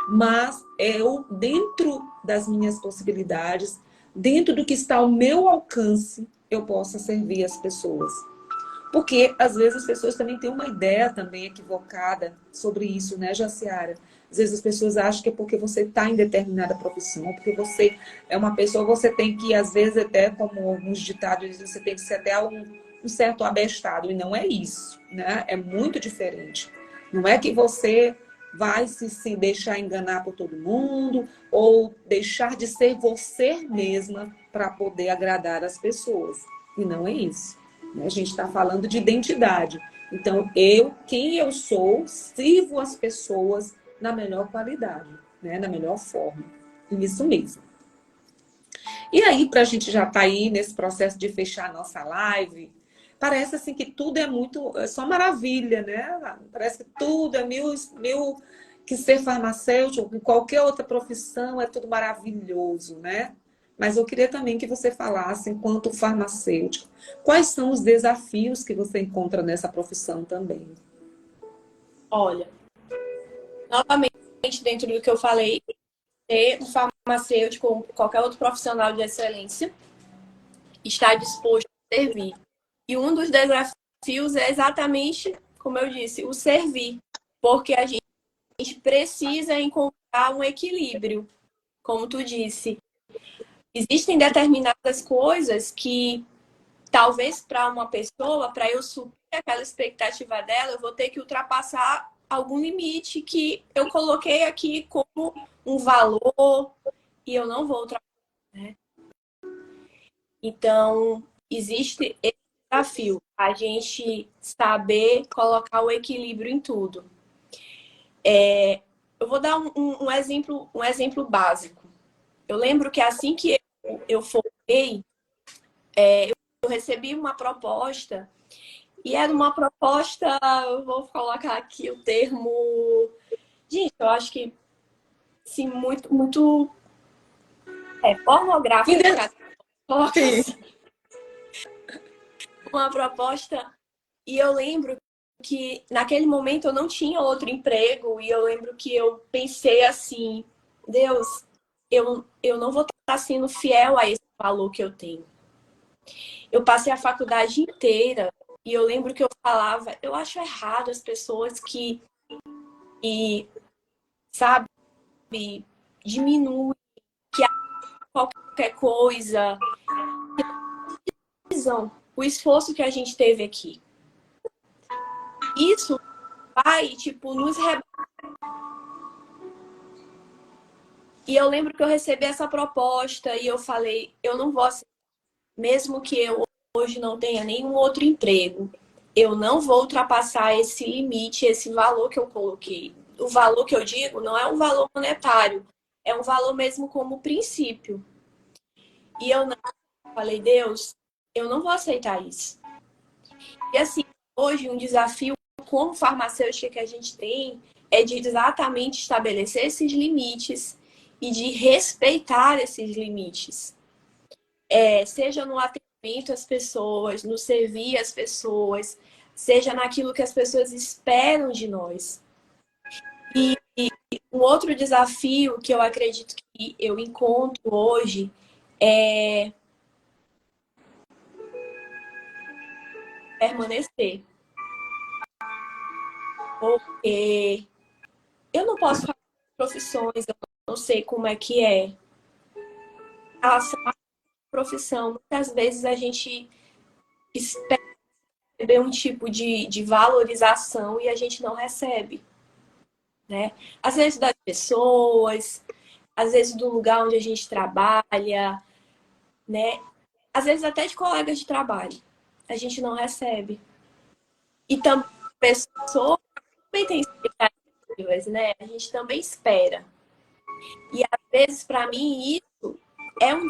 Mas eu, dentro das minhas possibilidades, dentro do que está ao meu alcance, eu possa servir as pessoas. Porque, às vezes, as pessoas também têm uma ideia também equivocada sobre isso, né, Jaciara? Às vezes as pessoas acham que é porque você está em determinada profissão, porque você é uma pessoa, você tem que, às vezes, até, como alguns ditados dizem, você tem que ser até um certo abestado. E não é isso, né? É muito diferente. Não é que você vai se deixar enganar por todo mundo ou deixar de ser você mesma para poder agradar as pessoas. E não é isso. A gente está falando de identidade. Então, quem eu sou, sirvo as pessoas na melhor qualidade, né? Na melhor forma. Isso mesmo. E aí, para a gente já estar aí nesse processo de fechar a nossa live, parece assim que tudo é só maravilha, né? Parece que tudo é mil que ser farmacêutico, qualquer outra profissão é tudo maravilhoso, né? Mas eu queria também que você falasse, enquanto farmacêutico, quais são os desafios que você encontra nessa profissão também? Olha, novamente, dentro do que eu falei, ter um farmacêutico ou qualquer outro profissional de excelência está disposto a servir. E um dos desafios é exatamente, como eu disse, o servir, porque a gente precisa encontrar um equilíbrio, como tu disse. Existem determinadas coisas que talvez para uma pessoa, para eu suprir aquela expectativa dela, eu vou ter que ultrapassar algum limite que eu coloquei aqui como um valor e eu não vou ultrapassar, né? Então, existe esse desafio, a gente saber colocar o equilíbrio em tudo. Eu vou dar um exemplo básico. Eu lembro que assim que eu formei, eu recebi uma proposta. E era uma proposta, eu vou colocar aqui o termo, Gente, eu acho que, sim, muito, muito pornográfico, Inde- coloca Sim. assim, uma proposta. E eu lembro que naquele momento eu não tinha outro emprego e eu lembro que eu pensei assim, Deus, eu não vou estar sendo fiel a esse valor que eu tenho. Eu passei a faculdade inteira e eu lembro que eu falava, eu acho errado as pessoas que sabe, diminuem, que qualquer coisa, visão, o esforço que a gente teve aqui. Isso vai, tipo, nos rebaixar. E eu lembro que eu recebi essa proposta e eu falei, eu não vou aceitar, mesmo que eu hoje não tenha nenhum outro emprego, eu não vou ultrapassar esse limite, esse valor que eu coloquei. O valor que eu digo não é um valor monetário, é um valor mesmo como princípio. E eu não falei, Deus, eu não vou aceitar isso. E assim, hoje um desafio como farmacêutica que a gente tem é de exatamente estabelecer esses limites e de respeitar esses limites. Seja no atendimento às pessoas, no servir às pessoas, seja naquilo que as pessoas esperam de nós. E um outro desafio que eu acredito que eu encontro hoje é permanecer. Porque eu não posso falar de profissões, eu não sei como é que é. Em relação à profissão, muitas vezes a gente espera receber um tipo de valorização e a gente não recebe, né? Às vezes das pessoas, às vezes do lugar onde a gente trabalha, né? Às vezes até de colegas de trabalho. A gente não recebe. E também pessoas também têm expectativas, né? A gente também espera. E às vezes, para mim, isso é um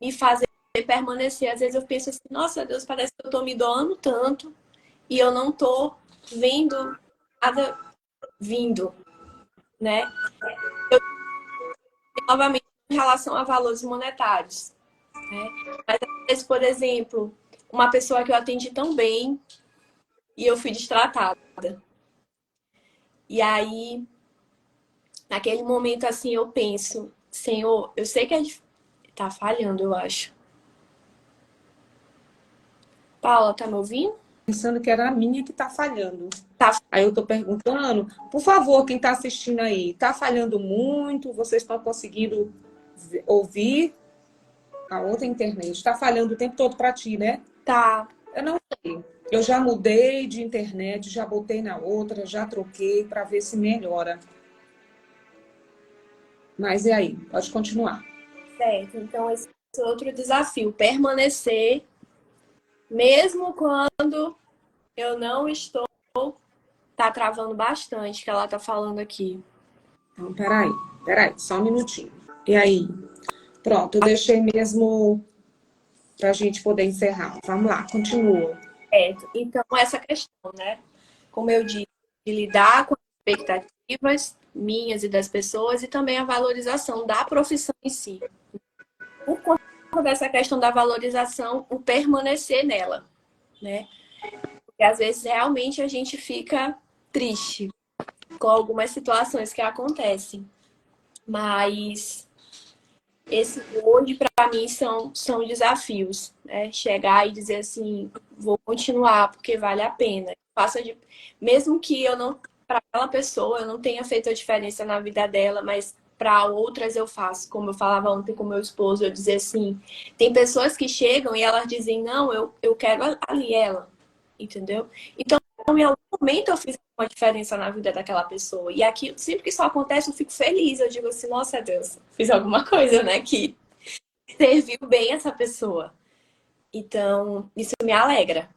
me fazer permanecer. Às vezes eu penso assim, nossa Deus, parece que eu tô me doando tanto e eu não tô vendo nada vindo, né? Novamente, em relação a valores monetários, né? Mas às vezes, por exemplo, uma pessoa que eu atendi tão bem e eu fui destratada. E aí, naquele momento assim, eu penso, Senhor, eu sei que tá falhando, eu acho. Paula, tá me ouvindo? Pensando que era a minha que está falhando. Tá. Aí eu estou perguntando, por favor, quem está assistindo aí, está falhando muito? Vocês estão conseguindo ouvir a outra internet? Está falhando o tempo todo para ti, né? Tá. Eu não sei. Eu já mudei de internet, já botei na outra, já troquei para ver se melhora. Mas e aí? Pode continuar. Certo. Então, esse é outro desafio, permanecer mesmo quando eu não estou, tá travando bastante que ela tá falando aqui. Então, peraí, só um minutinho. E aí? Pronto, eu deixei mesmo para a gente poder encerrar. Vamos lá, continua. Certo. Então, essa questão, né? Como eu disse, de lidar com as expectativas minhas e das pessoas e também a valorização da profissão em si. Por conta dessa questão da valorização, o permanecer nela, né? Porque às vezes realmente a gente fica triste com algumas situações que acontecem. Mas esse hoje, para mim, são desafios, né? Chegar e dizer assim, vou continuar porque vale a pena. Faça de... Mesmo que eu não, para aquela pessoa, eu não tenha feito a diferença na vida dela, mas para outras eu faço. Como eu falava ontem com meu esposo, eu dizia assim, tem pessoas que chegam e elas dizem, não, eu quero ali ela, entendeu? Então, em algum momento eu fiz uma diferença na vida daquela pessoa. E aqui, sempre que isso acontece, eu fico feliz. Eu digo assim, nossa Deus, fiz alguma coisa, né? Que serviu bem essa pessoa. Então, isso me alegra.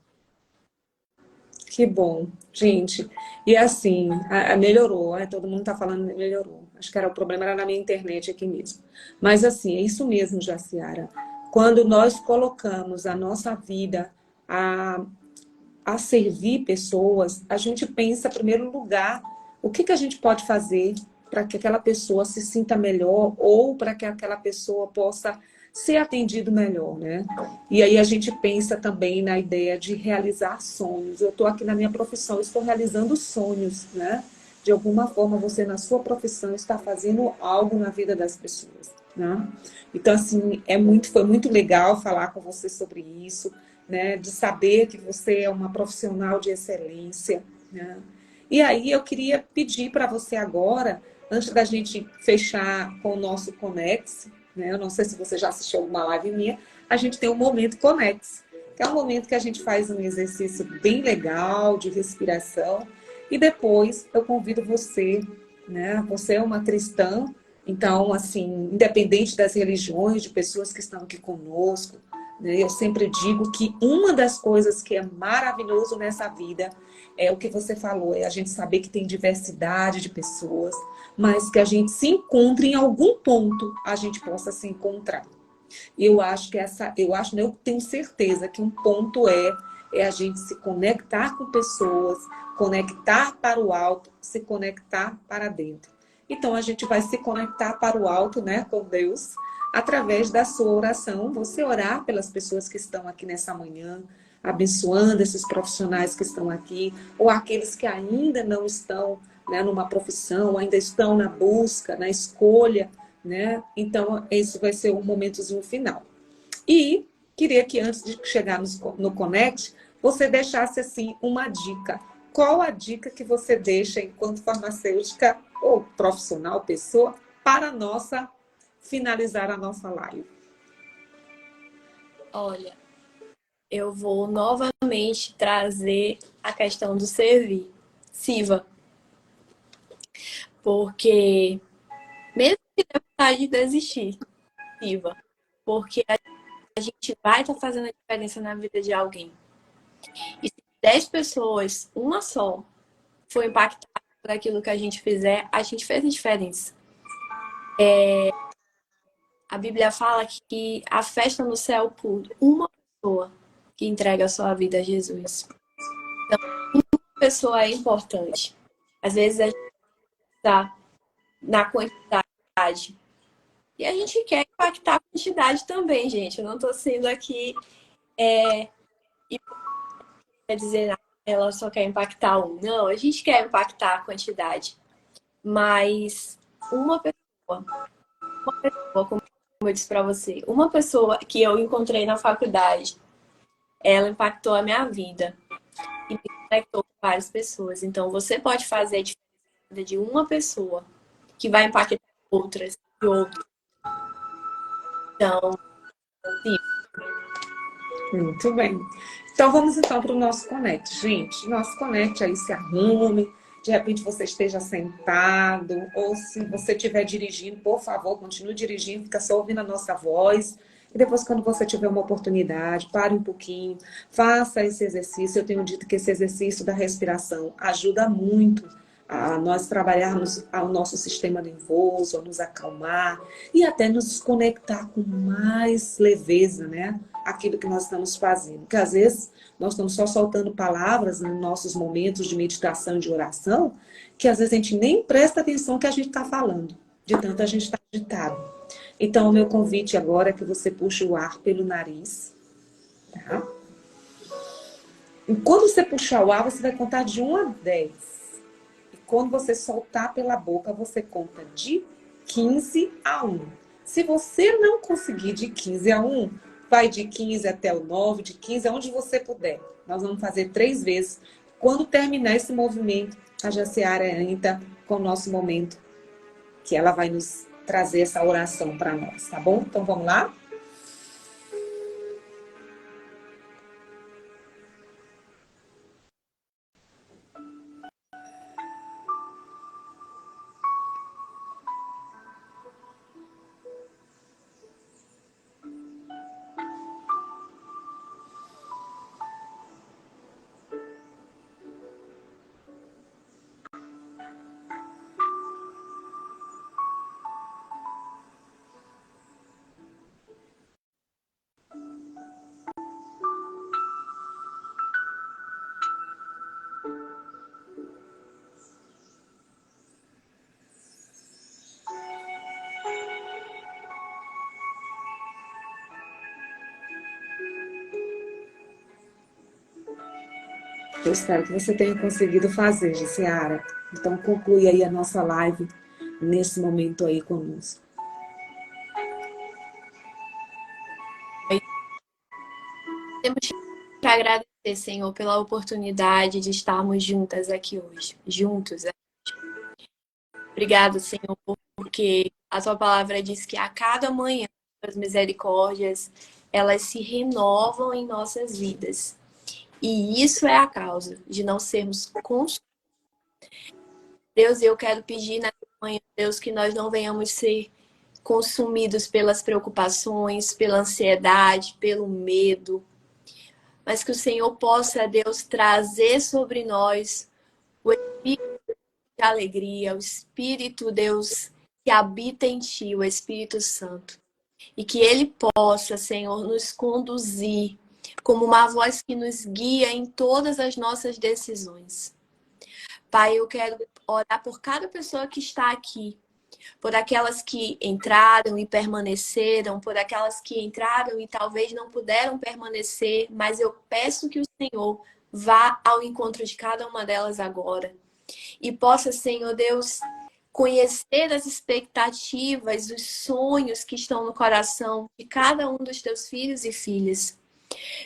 Que bom, gente. E assim, melhorou, né? Todo mundo está falando que melhorou. Acho que era o problema era na minha internet aqui mesmo. Mas assim, é isso mesmo, Jaciara. Quando nós colocamos a nossa vida a servir pessoas, a gente pensa, em primeiro lugar, o que que a gente pode fazer para que aquela pessoa se sinta melhor ou para que aquela pessoa possa ser atendido melhor, né? E aí a gente pensa também na ideia de realizar sonhos. Eu estou aqui na minha profissão, estou realizando sonhos, né? De alguma forma você na sua profissão está fazendo algo na vida das pessoas, né? Então assim, foi muito legal falar com você sobre isso, né? De saber que você é uma profissional de excelência, né? E aí eu queria pedir para você agora, antes da gente fechar com o nosso Conex, né? Eu não sei se você já assistiu alguma live minha, a gente tem um momento Conex, que é um momento que a gente faz um exercício bem legal de respiração e depois eu convido você, né? Você é uma cristã, então, assim, independente das religiões, de pessoas que estão aqui conosco, né? Eu sempre digo que uma das coisas que é maravilhoso nessa vida é o que você falou, é a gente saber que tem diversidade de pessoas, mas que a gente se encontre em algum ponto, a gente possa se encontrar. Eu acho que eu tenho certeza que um ponto é a gente se conectar com pessoas, conectar para o alto, se conectar para dentro. Então a gente vai se conectar para o alto, né, com Deus, através da sua oração. Você orar pelas pessoas que estão aqui nessa manhã, abençoando esses profissionais que estão aqui, ou aqueles que ainda não estão, né, numa profissão, ainda estão na busca, na escolha, né? Então, esse vai ser um momentozinho final. E queria que antes de chegarmos no Connect, você deixasse assim uma dica. Qual a dica que você deixa enquanto farmacêutica ou profissional, pessoa, para finalizar a nossa live? Olha, eu vou novamente trazer a questão do servir. Siva, porque mesmo que dê vontade de desistir, Siva, porque a gente vai estar fazendo a diferença na vida de alguém. E se 10 pessoas, uma só, for impactada por aquilo que a gente fizer, a gente fez a diferença. A Bíblia fala que a festa no céu por uma pessoa que entrega a sua vida a Jesus. Então, uma pessoa é importante. Às vezes a gente está na quantidade. E a gente quer impactar a quantidade também, gente. Eu não estou sendo aqui quer dizer, ela só quer impactar um. Não, a gente quer impactar a quantidade. Mas uma pessoa, como eu disse para você, uma pessoa que eu encontrei na faculdade, ela impactou a minha vida e me conectou com várias pessoas. Então, você pode fazer a diferença de uma pessoa que vai impactar outras e outras. Então, sim. Muito bem. Então vamos então para o nosso Connect. Gente, nosso Connect aí se arrume. De repente você esteja sentado, ou se você estiver dirigindo, por favor, continue dirigindo, fica só ouvindo a nossa voz. E depois, quando você tiver uma oportunidade, pare um pouquinho, faça esse exercício. Eu tenho dito que esse exercício da respiração ajuda muito a nós trabalharmos o nosso sistema nervoso, a nos acalmar e até nos conectar com mais leveza, né? Aquilo que nós estamos fazendo. Porque às vezes nós estamos só soltando palavras nos nossos momentos de meditação e de oração, que às vezes a gente nem presta atenção no que a gente está falando, de tanto a gente está agitado. Então, o meu convite agora é que você puxe o ar pelo nariz, tá? E quando você puxar o ar, você vai contar de 1 a 10. E quando você soltar pela boca, você conta de 15 a 1. Se você não conseguir de 15 a 1, vai de 15 até o 9, de 15 aonde você puder. Nós vamos fazer 3 vezes. Quando terminar esse movimento, a Jaciara entra com o nosso momento, que ela vai nos trazer essa oração para nós, tá bom? Então vamos lá? Eu espero que você tenha conseguido fazer, Jaciara. Então, conclui aí a nossa live nesse momento aí conosco. Temos que agradecer, Senhor, pela oportunidade de estarmos juntas aqui hoje. Juntos. Obrigado, Senhor, porque a tua palavra diz que a cada manhã as misericórdias, elas se renovam em nossas vidas. E isso é a causa de não sermos consumidos. Deus, eu quero pedir nessa manhã, Deus, que nós não venhamos ser consumidos pelas preocupações, pela ansiedade, pelo medo, mas que o Senhor possa, Deus, trazer sobre nós o espírito de alegria, o Espírito, Deus, que habita em Ti, o Espírito Santo. E que Ele possa, Senhor, nos conduzir como uma voz que nos guia em todas as nossas decisões. Pai, eu quero orar por cada pessoa que está aqui, por aquelas que entraram e permaneceram, por aquelas que entraram e talvez não puderam permanecer, mas eu peço que o Senhor vá ao encontro de cada uma delas agora e possa, Senhor Deus, conhecer as expectativas, os sonhos que estão no coração de cada um dos teus filhos e filhas.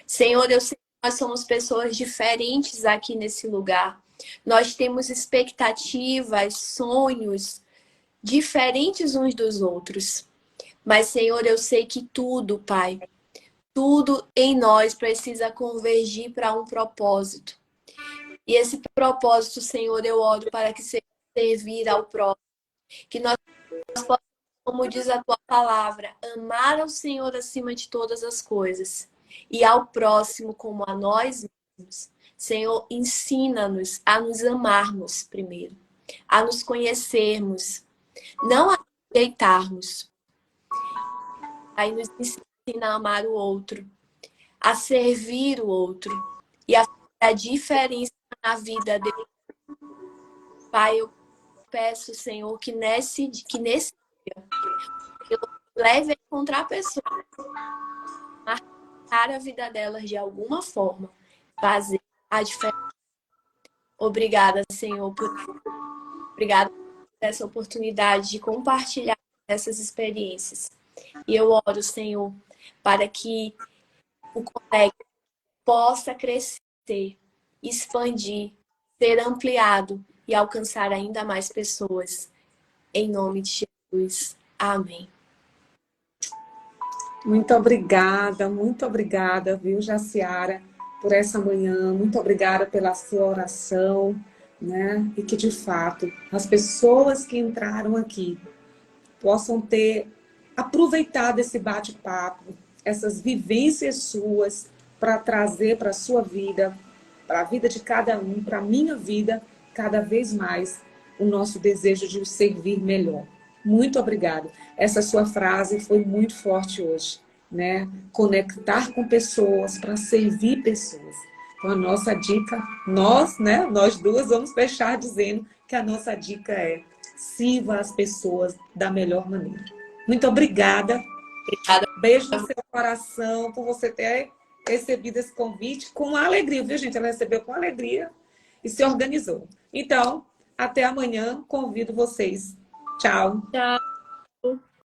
Senhor, eu sei que nós somos pessoas diferentes aqui nesse lugar. Nós temos expectativas, sonhos diferentes uns dos outros. Mas, Senhor, eu sei que tudo, Pai, tudo em nós precisa convergir para um propósito. E esse propósito, Senhor, eu oro para que seja servir ao próximo. Que nós possamos, como diz a tua palavra, amar ao Senhor acima de todas as coisas e ao próximo como a nós mesmos. Senhor, ensina-nos a nos amarmos primeiro, a nos conhecermos, não a rejeitarmos. Aí nos ensina a amar o outro, a servir o outro e a fazer a diferença na vida dele. Pai, eu peço, Senhor, que nesse dia eu leve a encontrar pessoas, marcar a vida delas de alguma forma, fazer a diferença. Obrigada, Senhor, obrigada por essa oportunidade de compartilhar essas experiências. E eu oro, Senhor, para que o Conecta possa crescer, expandir, ser ampliado e alcançar ainda mais pessoas. Em nome de Jesus. Amém. Muito obrigada, viu, Jaciara, por essa manhã. Muito obrigada pela sua oração, né? E que, de fato, as pessoas que entraram aqui possam ter aproveitado esse bate-papo, essas vivências suas, para trazer para a sua vida, para a vida de cada um, para a minha vida, cada vez mais, o nosso desejo de o servir melhor. Muito obrigada. Essa sua frase foi muito forte hoje, né? Conectar com pessoas para servir pessoas. Então, a nossa dica, nós duas vamos fechar dizendo que a nossa dica é: sirva as pessoas da melhor maneira. Muito obrigada. Obrigada. Beijo no seu coração por você ter recebido esse convite com alegria, viu, gente? Ela recebeu com alegria e se organizou. Então, até amanhã. Convido vocês. Tchau. Tchau.